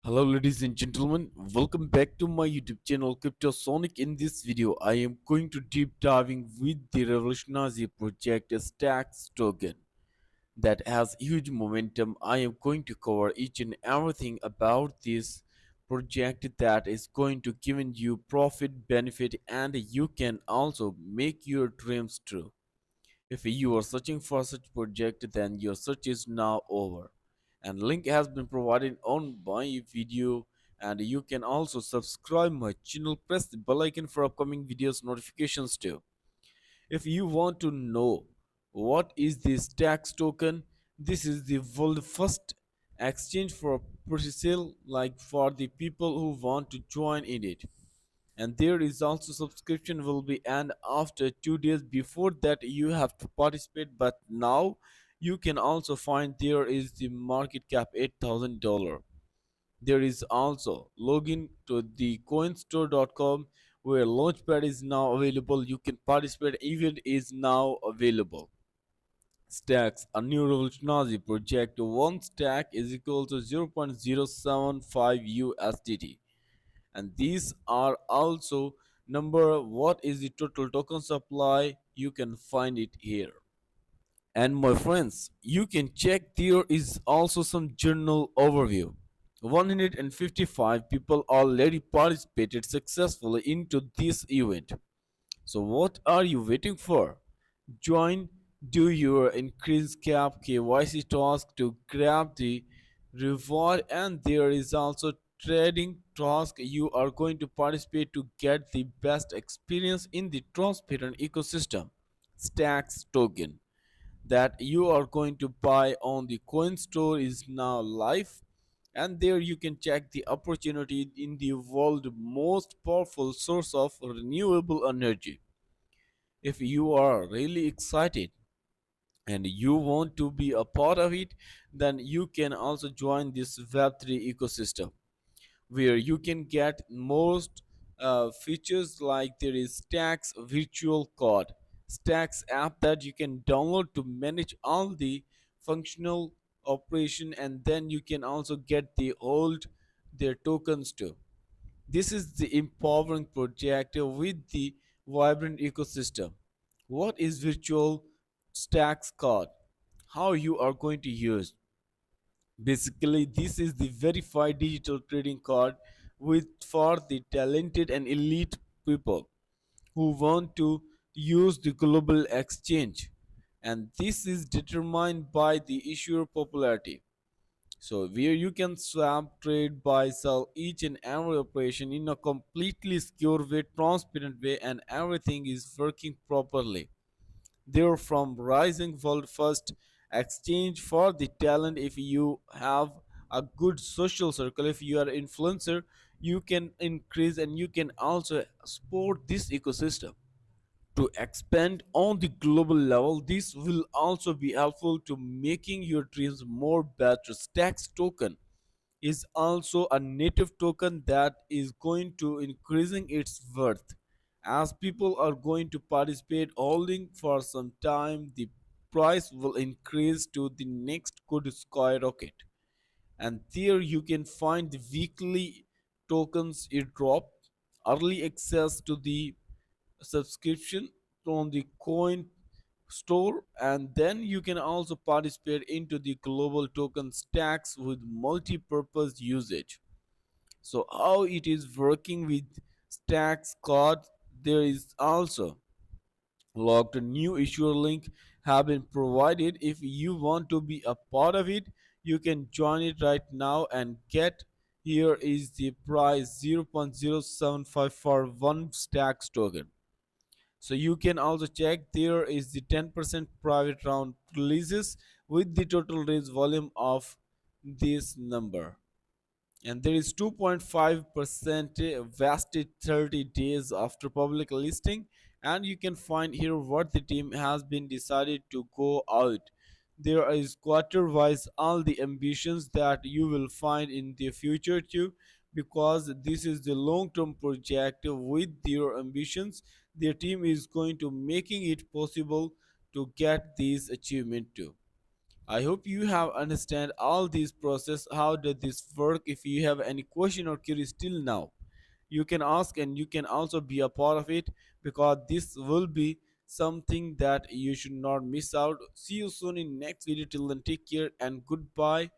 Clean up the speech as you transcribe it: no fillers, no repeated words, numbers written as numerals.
Hello ladies and gentlemen, welcome back to my YouTube channel Cryptosonic. In this video, I am going to deep diving with the revolutionary project Stax token that has huge momentum. I am going to cover each and everything about this project that is going to give you profit, benefit, and you can also make your dreams true. If you are searching for such project, then your search is now over. And link has been provided on my video, and you can also subscribe my channel, press the bell icon for upcoming videos notifications too. If you want to know what is this tax token, this is the world first exchange for Presale, like for the people who want to join in it. And there is also subscription will be end after 2 days. Before that you have to participate, but now you can also find there is the market cap $8,000. There is also login to the coinstore.com where launchpad is now available. You can participate, event is now available. Stacks, a new revolutionary project. One stack is equal to 0.075 USDT, and these are also number. What is the total token supply? You can find it here. And my friends, you can check there is also some journal overview. 155 people already participated successfully into this event. So what are you waiting for? Join, do your increase cap KYC task to grab the reward, and there is also trading task. You are going to participate to get the best experience in the transparent ecosystem. Stacks token that you are going to buy on the Coinstore is now live, and there you can check the opportunity in the world most powerful source of renewable energy. If you are really excited and you want to be a part of it, then you can also join this Web3 ecosystem where you can get most features, like there is Stax virtual card, Stax app that you can download to manage all the functional operation, and then you can also get the hold their tokens too. This is the empowering project with the vibrant ecosystem. What is virtual Stax card? How you are going to use? Basically, this is the verified digital trading card with for the talented and elite people who want to use the global exchange. And this is determined by the issuer popularity. So where you can swap, trade, buy, sell each and every operation in a completely secure way, transparent way, and everything is working properly. They're from rising world first exchange for the talent. If you have a good social circle, if you are influencer, you can increase and you can also support this ecosystem to expand on the global level. This will also be helpful to making your dreams more better. Stax token is also a native token that is going to increasing its worth as people are going to participate holding for some time. The price will increase to the next could skyrocket, and there you can find the weekly tokens airdrop, early access to the subscription on the coin store, and then you can also participate into the global token stacks with multi-purpose usage. So how it is working with stacks card? There is also logged new issuer link have been provided. If you want to be a part of it, you can join it right now and get. Here is the price 0.075 for one stacks token. So you can also check there is the 10% private round releases with the total raise volume of this number, and there is 2.5% vested 30 days after public listing. And you can find here what the team has been decided to go out. There is quarter wise all the ambitions that you will find in the future too, because this is the long term project. With their ambitions, their team is going to making it possible to get these achievement too. I hope you have understand all these process. How does this work? If you have any question or query still now, you can ask and you can also be a part of it, because this will be something that you should not miss out. See you soon in next video. Till then, take care and goodbye.